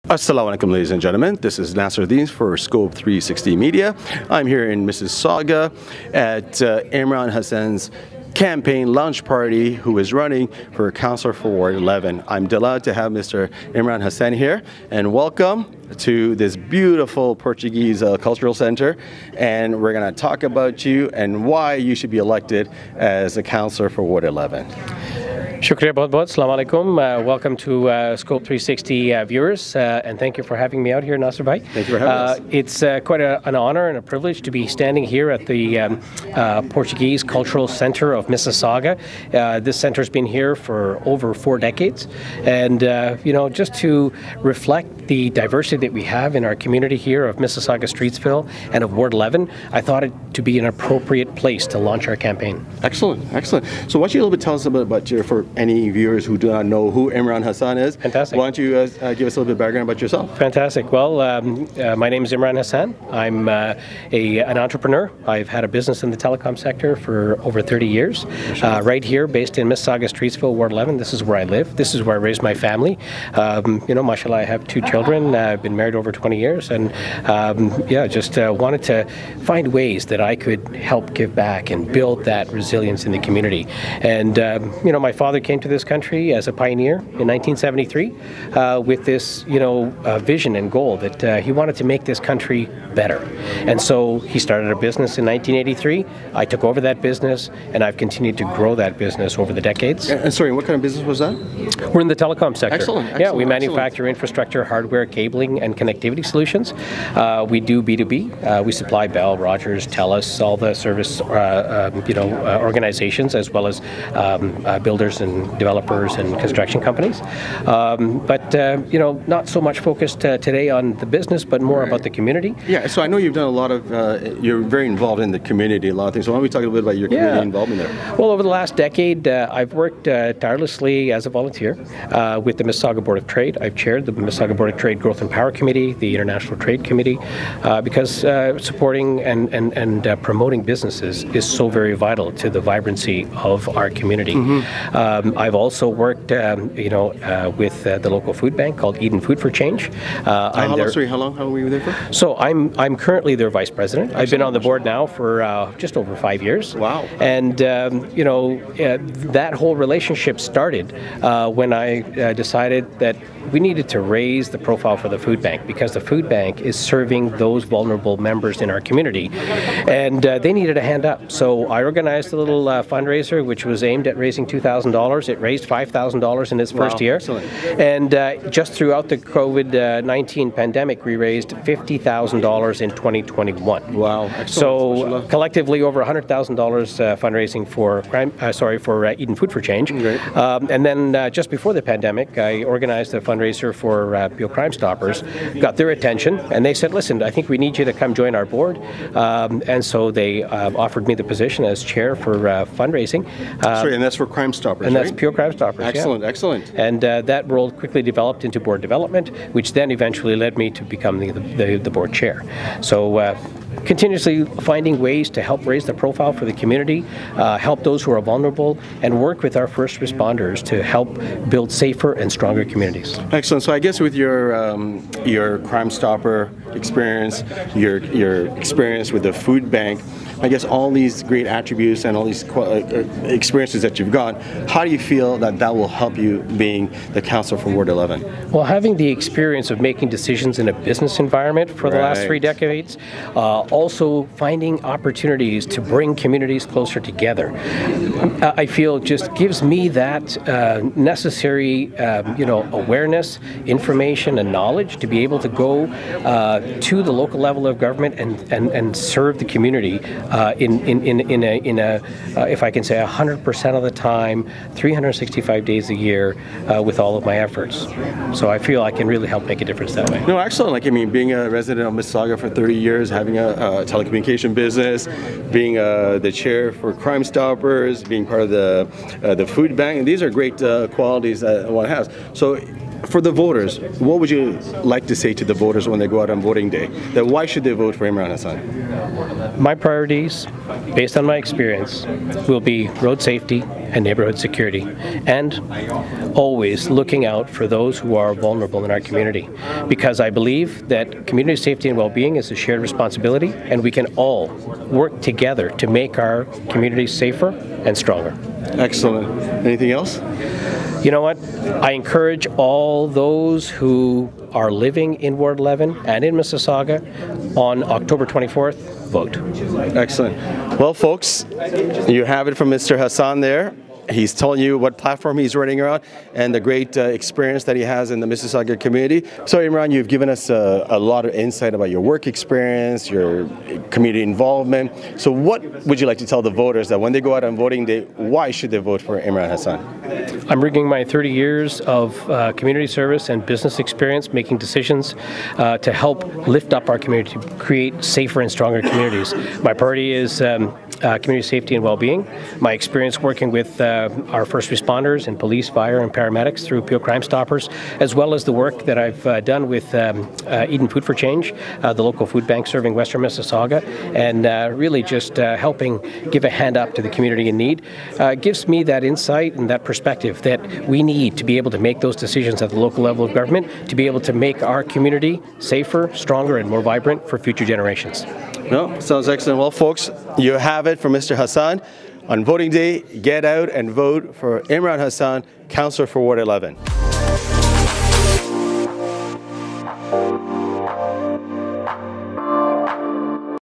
Assalamu alaikum, ladies and gentlemen. This is Nasir for Scope360 Media. I'm here in Mississauga at Imran Hasan's campaign launch party, who is running for Councillor for Ward 11. I'm delighted to have Mr. Imran Hasan here, and welcome to this beautiful Portuguese cultural center. And we're going to talk about you and why you should be elected as a councillor for Ward 11. Shukriya bahut-bahut. Assalamu alaikum. Welcome to Scope360 viewers, and thank you for having me out here, Nasir bhai. Thank you for having us. It's quite an honor and a privilege to be standing here at the Portuguese Cultural Center of Mississauga. This center's been here for over 4 decades, and just to reflect the diversity that we have in our community here of Mississauga, Streetsville, and of Ward 11, I thought it to be an appropriate place to launch our campaign. Excellent, excellent. So why don't you a little bit tell us about your, for any viewers who do not know who Imran Hasan is. Fantastic. Why don't you give us a little bit of background about yourself? Fantastic. Well, my name is Imran Hasan. I'm an entrepreneur. I've had a business in the telecom sector for over 30 years. Right here, based in Mississauga, Streetsville, Ward 11. This is where I live. This is where I raised my family. Mashallah, I have 2 children. I've been married over 20 years, and just wanted to find ways that I could help give back and build that resilience in the community. And my father came to this country as a pioneer in 1973 with this vision and goal that he wanted to make this country better. And so he started a business in 1983. I took over that business, and I've continued to grow that business over the decades. And sorry, what kind of business was that? We're in the telecom sector. Excellent. Yeah, we manufacture infrastructure, hardware, cabling, and connectivity solutions. We do B2B. We supply Bell, Rogers, TELUS, all the service organizations, as well as builders and developers and construction companies. Not so much focused today on the business, but more about the community. Yeah, so I know you've done a lot of, you're very involved in the community, a lot of things. So why don't we talk a little bit about your community involvement there? Well, over the last decade, I've worked tirelessly as a volunteer with the Mississauga Board of Trade. I've chaired the Mississauga Board of Trade Growth and Power Committee, the International Trade Committee, because supporting and promoting businesses is so very vital to the vibrancy of our community. I've also worked, with the local food bank called Eden Food for Change. How long were you there for? So I'm currently their vice president. I've been on the board now for just over 5 years. Wow. And that whole relationship started when I decided that we needed to raise the profile for the food bank, because the food bank is serving those vulnerable members in our community, and they needed a hand up. So I organized a little fundraiser which was aimed at raising $2,000. It raised $5,000 in its first year. Excellent. And just throughout the COVID-19 pandemic, we raised $50,000 in 2021. Wow. Excellent. So collectively over $100,000 fundraising for Eden Food for Change. Great. And then just before the pandemic, I organized a fundraiser for Pure Crime Stoppers, got their attention, and they said, listen, I think we need you to come join our board. And so they offered me the position as chair for fundraising. Sorry, and that's for Crime Stoppers, and that's right? Pure Crime Stoppers. Excellent, yeah. excellent. And that role quickly developed into board development, which then eventually led me to become the board chair. So continuously finding ways to help raise the profile for the community, help those who are vulnerable, and work with our first responders to help build safer and stronger communities. Excellent. So I guess with your Crime Stopper experience, your experience with the food bank, I guess all these great attributes and all these experiences that you've got, how do you feel that will help you being the councillor for Ward 11? Well, having the experience of making decisions in a business environment for the last 3 decades, also finding opportunities to bring communities closer together, I feel just gives me that necessary awareness, information, and knowledge to be able to go to the local level of government and serve the community in a if I can say 100% of the time, 365 days a year, with all of my efforts. So I feel I can really help make a difference that way. No, excellent. Like, I mean, being a resident of Mississauga for 30 years, having a telecommunication business, being the chair for Crime Stoppers, being part of the food bank, and these are great qualities that one has. So For the voters, what would you like to say to the voters when they go out on voting day? That why should they vote for Imran Hasan? My priorities, based on my experience, will be road safety and neighborhood security, and always looking out for those who are vulnerable in our community. Because I believe that community safety and well-being is a shared responsibility, and we can all work together to make our communities safer and stronger. Excellent. Anything else? You know what? I encourage all those who are living in Ward 11 and in Mississauga on October 24th, vote. Excellent. Well, folks, you have it from Mr. Hasan there. He's telling you what platform he's running around and the great experience that he has in the Mississauga community. So Imran, you've given us a lot of insight about your work experience, your community involvement. So what would you like to tell the voters that when they go out on voting day, why should they vote for Imran Hasan? I'm bringing my 30 years of community service and business experience making decisions to help lift up our community, to create safer and stronger communities. My priority is community safety and well-being. My experience working with our first responders and police, fire, and paramedics through Peel Crime Stoppers, as well as the work that I've done with Eden Food for Change, the local food bank serving Western Mississauga, and really just helping give a hand up to the community in need, gives me that insight and that perspective that we need to be able to make those decisions at the local level of government, to be able to make our community safer, stronger, and more vibrant for future generations. No, sounds excellent. Well, folks, you have it from Mr. Hasan. On voting day, get out and vote for Imran Hasan, Councillor for Ward 11.